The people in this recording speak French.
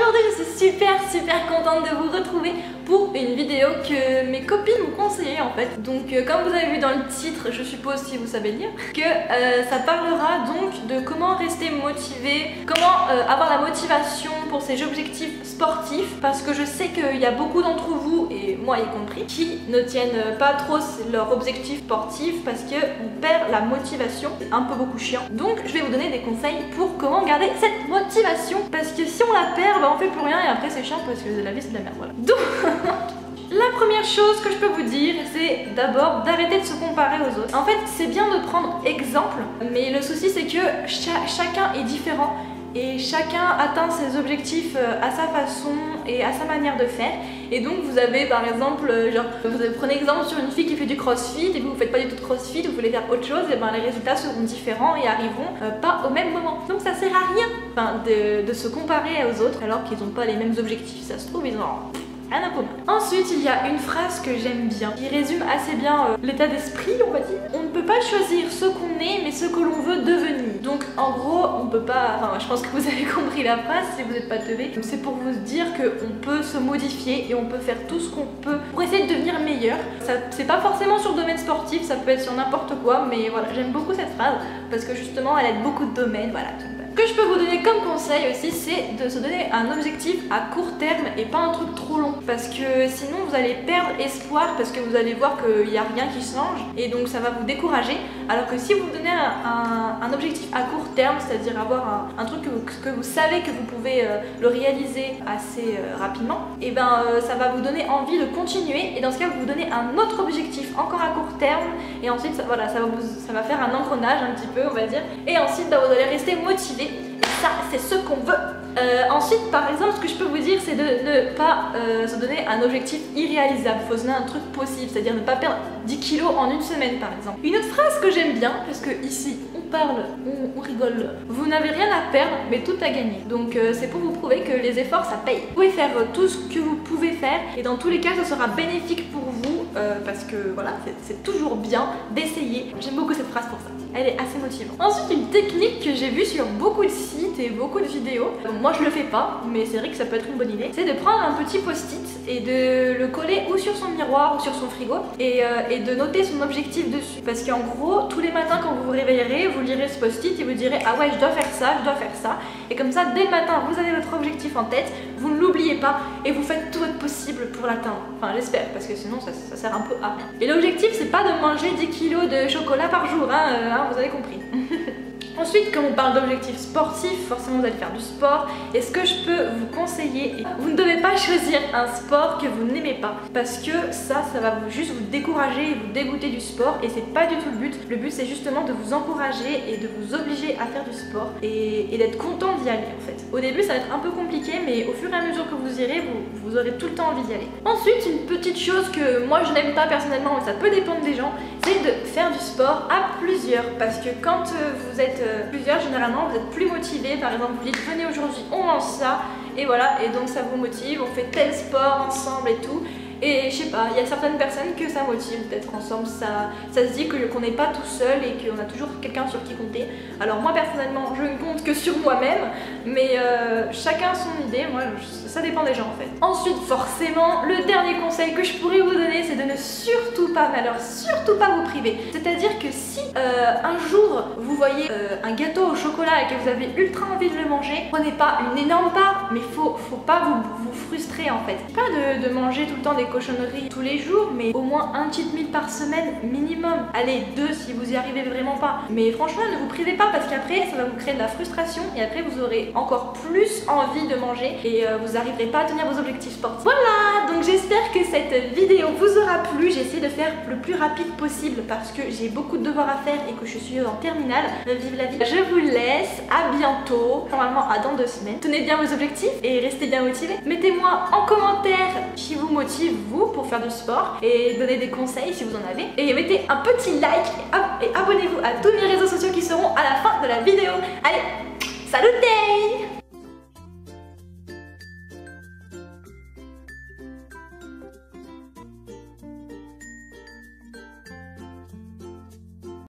aujourd'hui je suis super contente de vous retrouver pour une vidéo que mes copines m'ont conseillée en fait. Donc comme vous avez vu dans le titre, je suppose si vous savez lire, que ça parlera donc de comment rester motivé, comment avoir la motivation pour ses objectifs sportifs, parce que je sais qu'il y a beaucoup d'entre vous, et moi y compris, qui ne tiennent pas trop leurs objectifs sportifs parce qu'on perd la motivation, c'est un peu beaucoup chiant. Donc je vais vous donner des conseils pour comment garder cette motivation, parce que si on la perd, bah on fait plus rien et après c'est chiant parce que la vie c'est de la merde, voilà. Donc la première chose que je peux vous dire, c'est d'abord d'arrêter de se comparer aux autres. En fait, c'est bien de prendre exemple, mais le souci c'est que chacun est différent et chacun atteint ses objectifs à sa façon et à sa manière de faire. Et donc vous avez par exemple, prenez exemple sur une fille qui fait du crossfit et vous faites pas du tout de crossfit, vous voulez faire autre chose, et ben les résultats seront différents et arriveront pas au même moment. Donc ça sert à rien de se comparer aux autres alors qu'ils n'ont pas les mêmes objectifs. Ça se trouve ils ont rien à commun. Ensuite, il y a une phrase que j'aime bien, qui résume assez bien l'état d'esprit, on va dire. On ne peut pas choisir ce qu'on est, mais ce que l'on veut devenir. Donc en gros, on peut pas... Enfin, je pense que vous avez compris la phrase si vous n'êtes pas teubé. C'est pour vous dire qu'on peut se modifier et on peut faire tout ce qu'on peut pour essayer de devenir meilleur. C'est pas forcément sur le domaine sportif, ça peut être sur n'importe quoi, mais voilà, j'aime beaucoup cette phrase parce que justement, elle aide beaucoup de domaines, voilà. Ce que je peux vous donner comme conseil aussi, c'est de se donner un objectif à court terme et pas un truc trop long, parce que sinon vous allez perdre espoir, parce que vous allez voir qu'il n'y a rien qui change et donc ça va vous décourager. Alors que si vous vous donnez un objectif à court terme, c'est-à-dire avoir un truc que vous savez que vous pouvez le réaliser assez rapidement, et ben ça va vous donner envie de continuer, et dans ce cas vous vous donnez un autre objectif encore à court terme et ensuite ça va faire un engrenage un petit peu, on va dire, et ensuite vous allez rester motivé. Et ça, c'est ce qu'on veut. Ensuite, par exemple, ce que je peux vous dire, c'est de ne pas se donner un objectif irréalisable. Il faut se donner un truc possible, c'est-à-dire ne pas perdre 10 kilos en une semaine, par exemple. Une autre phrase que j'aime bien, parce que ici, on parle, on rigole. Vous n'avez rien à perdre, mais tout à gagner. Donc, c'est pour vous prouver que les efforts, ça paye. Vous pouvez faire tout ce que vous pouvez faire, et dans tous les cas, ça sera bénéfique pour vous, parce que voilà, c'est toujours bien d'essayer. J'aime beaucoup cette phrase pour ça. Elle est assez motivante. Ensuite, une technique que j'ai vue sur beaucoup de sites et beaucoup de vidéos, moi je le fais pas, mais c'est vrai que ça peut être une bonne idée, c'est de prendre un petit post-it et de le coller ou sur son miroir ou sur son frigo et de noter son objectif dessus. Parce qu'en gros, tous les matins quand vous vous réveillerez, vous lirez ce post-it et vous direz ah ouais, je dois faire ça, je dois faire ça. Et comme ça, dès le matin, vous avez votre objectif en tête, vous ne l'oubliez pas et vous faites tout votre possible pour l'atteindre. Enfin, j'espère, parce que sinon ça sert un peu à rien. Et l'objectif, c'est pas de manger 10 kilos de chocolat par jour, hein, vous avez compris. Ensuite, comme on parle d'objectifs sportifs, forcément vous allez faire du sport. Et ce que je peux vous conseiller, vous ne devez pas choisir un sport que vous n'aimez pas, parce que ça va juste vous décourager et vous dégoûter du sport, et c'est pas du tout le but. Le but c'est justement de vous encourager et de vous obliger à faire du sport et d'être content d'y aller en fait. Au début ça va être un peu compliqué, mais au fur et à mesure que vous irez, vous aurez tout le temps envie d'y aller. Ensuite, une petite chose que moi je n'aime pas personnellement, mais ça peut dépendre des gens, c'est de faire du sport à plusieurs, parce que quand vous êtes plusieurs, généralement vous êtes plus motivés. Par exemple, vous dites venez aujourd'hui on mange ça, et voilà, et donc ça vous motive, on fait tel sport ensemble et tout. Et je sais pas, il y a certaines personnes que ça motive d'être ensemble, ça se dit qu'on n'est pas tout seul et qu'on a toujours quelqu'un sur qui compter. Alors moi personnellement je ne compte que sur moi-même, mais chacun son idée, moi ça dépend des gens en fait. Ensuite forcément, le dernier conseil que je pourrais vous donner, c'est de ne surtout pas, mais alors surtout pas vous priver. C'est-à-dire que si un jour vous voyez un gâteau au chocolat et que vous avez ultra envie de le manger, prenez pas une énorme part, mais faut pas vous frustrer en fait. Pas de manger tout le temps des cochonneries tous les jours, mais au moins un petit meal par semaine minimum. Allez, 2 si vous y arrivez vraiment pas. Mais franchement, ne vous privez pas, parce qu'après ça va vous créer de la frustration et après vous aurez encore plus envie de manger et vous n'arriverez pas à tenir vos objectifs sportifs. Voilà, donc j'espère que cette vidéo vous aura plu. J'essaie de faire le plus rapide possible parce que j'ai beaucoup de devoirs à faire et que je suis en terminale. Vive la vie. Je vous laisse, à bientôt, normalement à dans 2 semaines. Tenez bien vos objectifs et restez bien motivés. Mettez-moi en commentaire qui vous motive vous pour faire du sport et donnez des conseils si vous en avez, et mettez un petit like et abonnez-vous à tous mes réseaux sociaux qui seront à la fin de la vidéo. Allez, salutez!